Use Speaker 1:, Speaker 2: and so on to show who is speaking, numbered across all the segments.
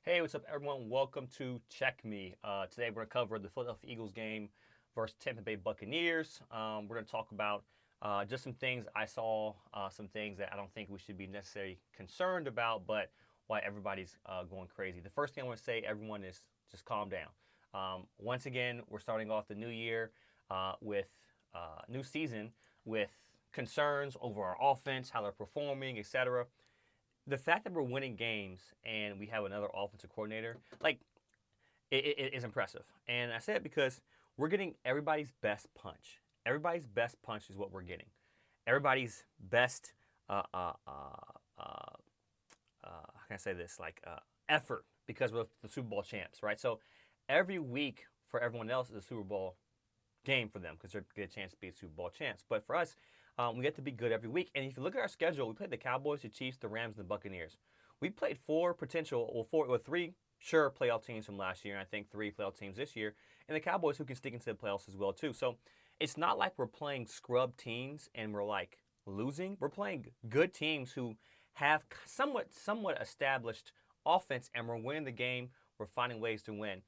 Speaker 1: Hey, what's up, everyone? Welcome to Check Me. Today, we're going to cover the Philadelphia Eagles game versus Tampa Bay Buccaneers. We're going to talk about just some things I saw, some things that I don't think we should be necessarily concerned about, but why everybody's going crazy. The first thing I want to say, everyone, is just calm down. Once again, we're starting off the new year with new season with concerns over our offense, how they're performing, etc. The fact that we're winning games and we have another offensive coordinator, like it is impressive. And I say it because we're getting everybody's best punch. Everybody's best punch is what we're getting. Everybody's best, how can I say this? Effort because we're the Super Bowl champs, right? So every week for everyone else is a Super Bowl game for them because they get a chance to be a Super Bowl champs. But for us, we get to be good every week. And if you look at our schedule, we played the Cowboys, the Chiefs, the Rams, and the Buccaneers. We played three sure playoff teams from last year, and I think three playoff teams this year, and the Cowboys who can stick into the playoffs as well too. So it's not like we're playing scrub teams and we're like losing. We're playing good teams who have somewhat established offense, and we're winning the game. We're finding ways to win.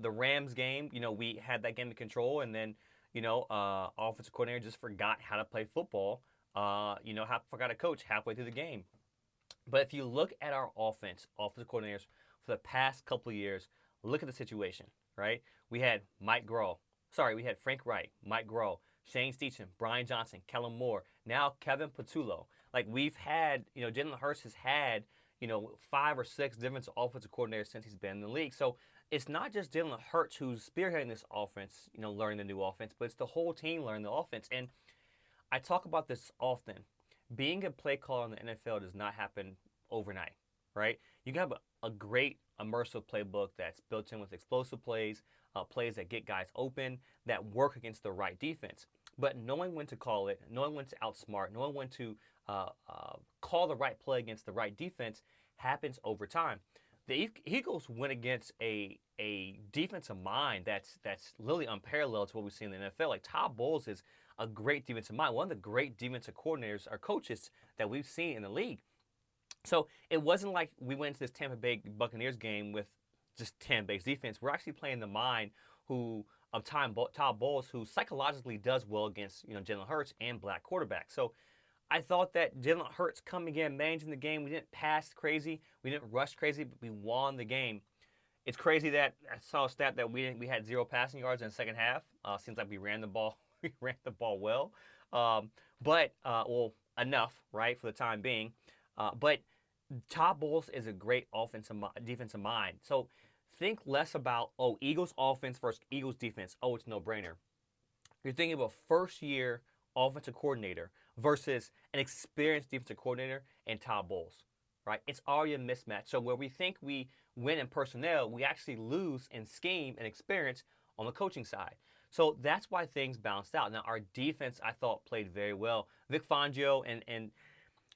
Speaker 1: The Rams game, we had that game in control, and then offensive coordinator just forgot how to play football. Forgot to coach halfway through the game. But if you look at our offensive coordinators for the past couple of years, look at the situation, right? We had Frank Wright, Mike Groh, Shane Steichen, Brian Johnson, Kellen Moore, now Kevin Patullo. Like we've had, Jalen Hurts has had, five or six different offensive coordinators since he's been in the league. So it's not just Jalen Hurts who's spearheading this offense, learning the new offense, but it's the whole team learning the offense. And I talk about this often. Being a play caller in the NFL does not happen overnight, right? You can have a great immersive playbook that's built in with explosive plays, plays that get guys open, that work against the right defense. But knowing when to call it, knowing when to outsmart, knowing when to call the right play against the right defense happens over time. The Eagles went against a defensive mind that's literally unparalleled to what we see in the NFL. Like Todd Bowles is a great defensive mind, one of the great defensive coordinators or coaches that we've seen in the league. So it wasn't like we went to this Tampa Bay Buccaneers game with just Tampa Bay's defense. We're actually playing the mind of Todd Bowles, who psychologically does well against Jalen Hurts and black quarterbacks. So I thought that Jalen Hurts coming in, managing the game, we didn't pass crazy, we didn't rush crazy, but we won the game. It's crazy that I saw a stat that we had 0 passing yards in the second half. Seems like we ran the ball, we ran the ball well, but enough, right, for the time being. But Todd Bowles is a great defensive mind. So think less about Eagles offense versus Eagles defense. It's no brainer. You're thinking about first-year offensive coordinator versus an experienced defensive coordinator and Todd Bowles, right? It's already a mismatch. So where we think we win in personnel, we actually lose in scheme and experience on the coaching side. So that's why things balanced out. Now, our defense, I thought, played very well. Vic Fangio, and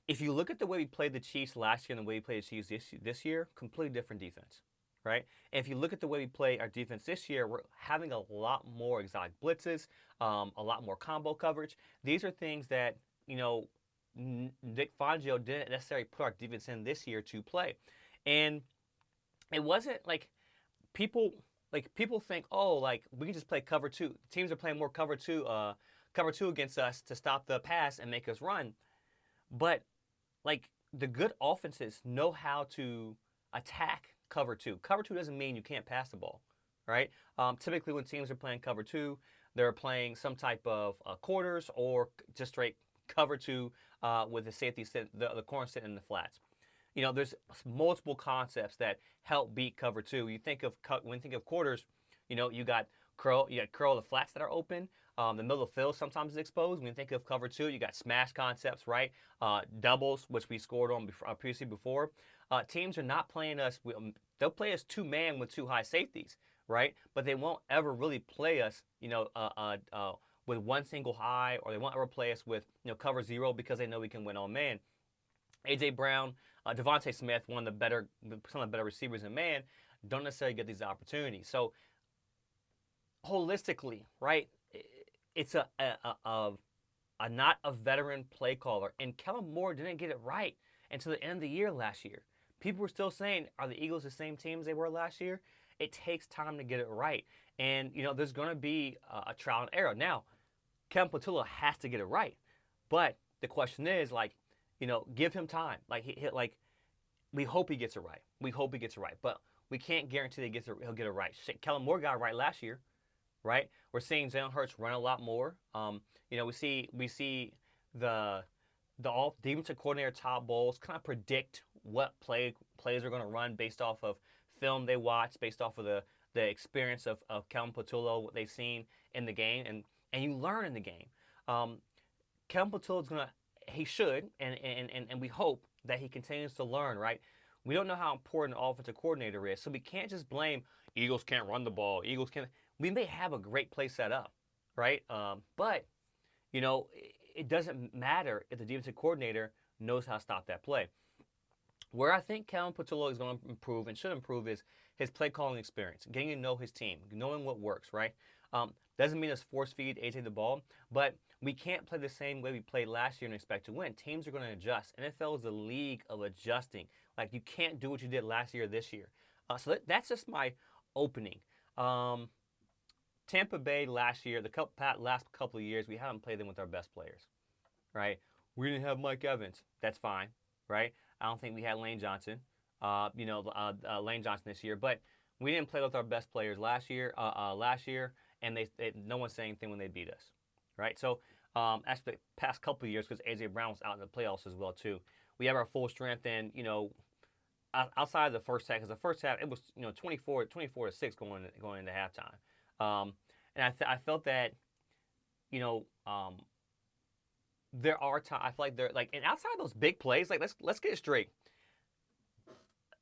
Speaker 1: if you look at the way we played the Chiefs last year and the way we played the Chiefs this year, completely different defense, right? And if you look at the way we play our defense this year, we're having a lot more exotic blitzes, a lot more combo coverage. These are things that, Vic Fangio didn't necessarily put our defense in this year to play. And it wasn't like people think, we can just play cover two. Teams are playing more cover two against us to stop the pass and make us run. But the good offenses know how to attack cover two. Cover two doesn't mean you can't pass the ball, right? Typically, when teams are playing cover two, they're playing some type of quarters or just straight cover two with the safety the corner sitting in the flats. There's multiple concepts that help beat cover two. When you think of quarters, you got curl the flats that are open. The middle of the field sometimes is exposed. When you think of cover two, you got smash concepts, right? Doubles, which we scored on previously before. Teams are not playing us. They'll play us two-man with two high safeties, right? But they won't ever really play us, with one single high, or they won't ever play us with cover zero because they know we can win on man. A.J. Brown, Devontae Smith, some of the better receivers in man, don't necessarily get these opportunities. So holistically, right, it's a not a veteran play caller. And Kellen Moore didn't get it right until the end of the year last year. people were still saying, are the Eagles the same team as they were last year? It takes time to get it right. And, there's going to be a trial and error. Now, Kevin Patullo has to get it right. But the question is, give him time. We hope he gets it right. We hope he gets it right. But we can't guarantee that he'll get it right. Kellen Moore got it right last year, right? We're seeing Jalen Hurts run a lot more. We see the defensive coordinator Todd Bowles kind of predict what plays are going to run based off of film they watch, based off of the experience of Kellen Patullo, what they've seen in the game, and you learn in the game. Kellen Patullo he should, and we hope that he continues to learn, right? We don't know how important an offensive coordinator is, so we can't just blame Eagles can't run the ball. Eagles can't. We may have a great play set up, right? But it doesn't matter if the defensive coordinator knows how to stop that play. Where I think Kellen Patullo is going to improve and should improve is his play calling experience, getting to know his team, knowing what works, right? Doesn't mean it's force feed AJ the ball, but we can't play the same way we played last year and expect to win. Teams are going to adjust. NFL is the league of adjusting. Like, you can't do what you did last year this year. So that's just my opening. Tampa Bay last year, last couple of years, we haven't played them with our best players, right? We didn't have Mike Evans. That's fine, right? I don't think we had Lane Johnson, Lane Johnson this year, but we didn't play with our best players last year, and no one's saying anything when they beat us, right? So that's the past couple of years because A.J. Brown was out in the playoffs as well too. We have our full strength, and outside of the first half, because the first half it was 24-6 going into halftime, and I felt that there are times I feel like and outside of those big plays, let's get it straight.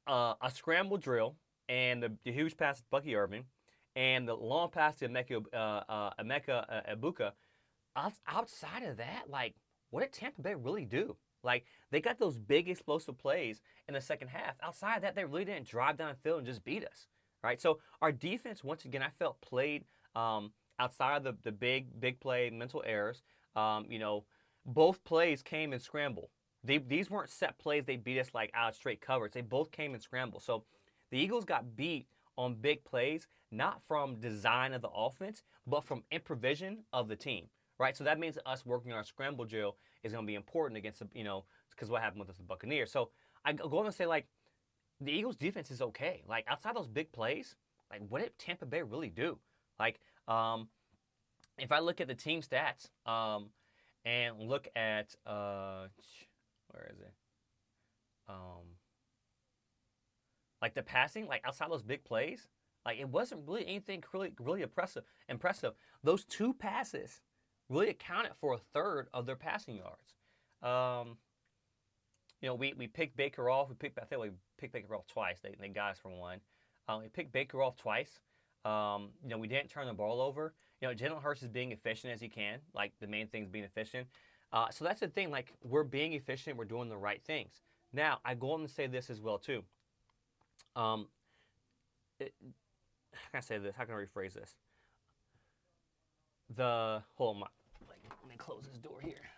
Speaker 1: A scramble drill and the huge pass to Bucky Irving and the long pass to Emeka Ibuka. Outside of that, what did Tampa Bay really do? They got those big explosive plays in the second half. Outside of that, they really didn't drive down the field and just beat us, right? So our defense, once again, I felt played outside of the big play mental errors. Both plays came in scramble. These weren't set plays. They beat us out of straight coverage. They both came in scramble. So the Eagles got beat on big plays, not from design of the offense, but from improvisation of the team, right? So that means us working on our scramble drill is going to be important against because what happened with the Buccaneers. So I go on and say the Eagles defense is okay. Outside those big plays, what did Tampa Bay really do? If I look at the team stats, and look at where is it? The passing, outside those big plays, it wasn't really anything really impressive. Those two passes really accounted for a third of their passing yards. We picked Baker off. I think we picked Baker off twice. They got us for one. We picked Baker off twice. We didn't turn the ball over. Jalen Hurts is being efficient as he can. The main thing is being efficient. So that's the thing. We're being efficient. We're doing the right things. Now, I go on and say this as well, too. How can I say this? How can I rephrase this? Hold on. Let me close this door here.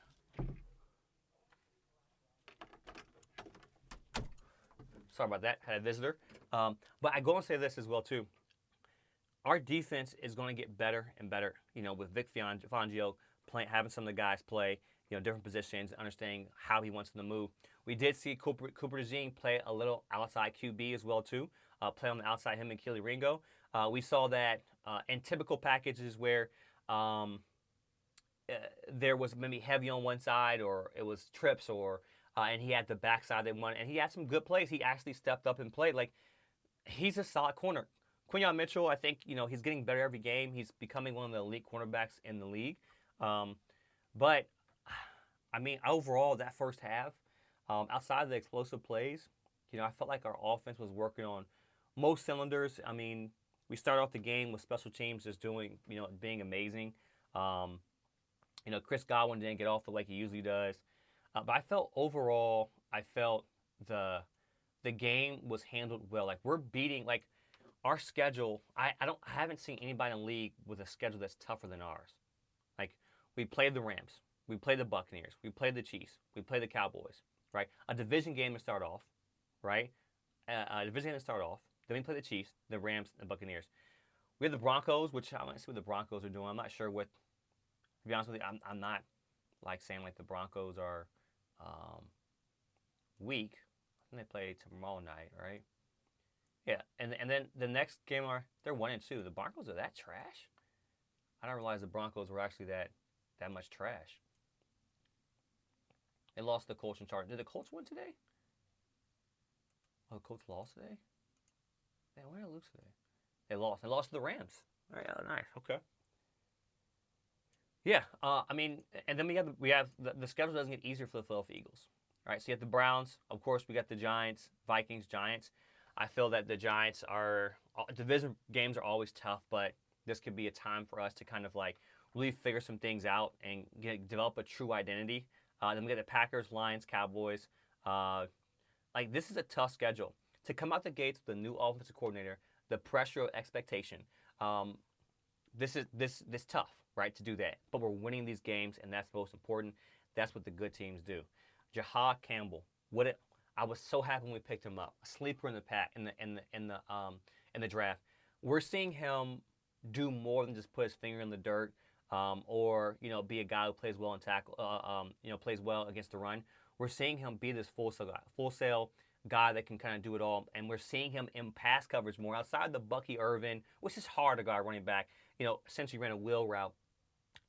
Speaker 1: Sorry about that. Had a visitor. But I go and say this as well, too. Our defense is going to get better and better, with Vic Fangio having some of the guys play, different positions, understanding how he wants them to move. We did see Cooper DeJean play a little outside QB as well, too, play on the outside, him and Keely Ringo. We saw that in typical packages where there was maybe heavy on one side or it was trips and he had the backside they wanted, and he had some good plays. He actually stepped up and played. He's a solid corner. Quinyon Mitchell, I think, he's getting better every game. He's becoming one of the elite cornerbacks in the league. But, overall, that first half, outside of the explosive plays, I felt like our offense was working on most cylinders. We started off the game with special teams just doing, being amazing. Chris Godwin didn't get off the way he usually does. But I felt overall, the game was handled well. We're beating, our schedule, I haven't seen anybody in the league with a schedule that's tougher than ours. We played the Rams, we played the Buccaneers, we played the Chiefs, we played the Cowboys, right? A division game to start off, right? division game to start off. Then we play the Chiefs, the Rams, and the Buccaneers. We have the Broncos, which I might see what the Broncos are doing. I'm not sure what. To be honest with you, I'm not like saying like the Broncos are weak. I think they play tomorrow night, right? Yeah, and then the next game they're 1-2. The Broncos are that trash. I didn't realize the Broncos were actually that much trash. They lost the Colts and Chargers. Did the Colts win today? Oh, the Colts lost today. Man, where did they lose today? They lost. They lost to the Rams. Oh, yeah, nice. Okay. Yeah, I mean, and then we have the schedule doesn't get easier for the Philadelphia Eagles, right? So you have the Browns, of course. We got the Giants, Vikings, Giants. I feel that the Giants are division games are always tough, but this could be a time for us to kind of like really figure some things out and develop a true identity. Then we got the Packers, Lions, Cowboys. Like this is a tough schedule to come out the gates with a new offensive coordinator. The pressure of expectation. This is tough, right, to do that. But we're winning these games, and that's most important. That's what the good teams do. Jahad Campbell, I was so happy when we picked him up. A sleeper in the pack in the draft. We're seeing him do more than just put his finger in the dirt, or be a guy who plays well in tackle, plays well against the run. We're seeing him be this full sail guy that can kind of do it all, and we're seeing him in pass coverage more outside the Bucky Irvin, which is hard to guard running back. Essentially ran a wheel route.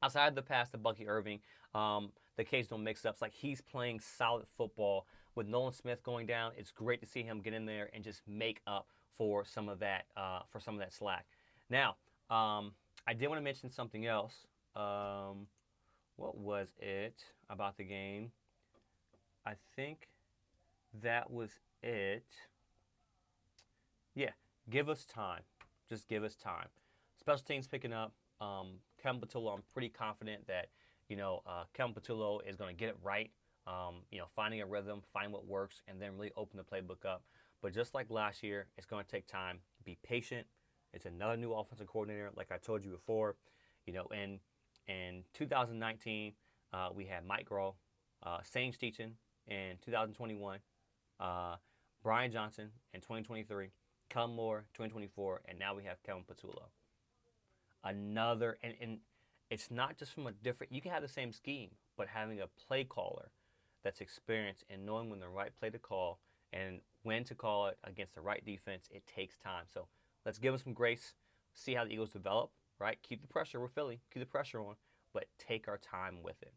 Speaker 1: Outside the pass to Bucky Irving, the occasional mix-ups, like he's playing solid football. With Nolan Smith going down, it's great to see him get in there and just make up for some of that slack. Now, I did want to mention something else. What was it about the game? I think that was it. Yeah, give us time. Just give us time. Special teams picking up. Kevin Patullo, I'm pretty confident that Kevin Patullo is going to get it right. Finding a rhythm, finding what works, and then really open the playbook up. But just like last year, it's going to take time. Be patient. It's another new offensive coordinator, like I told you before. In 2019, we had Mike Grohl, Sage Steachen in 2021, Brian Johnson in 2023, Kellen Moore 2024, and now we have Kevin Patullo. And it's not just from a different. You can have the same scheme, but having a play caller that's experienced and knowing when the right play to call and when to call it against the right defense, it takes time. So let's give them some grace, see how the Eagles develop, right? Keep the pressure. We're Philly. Keep the pressure on, but take our time with it.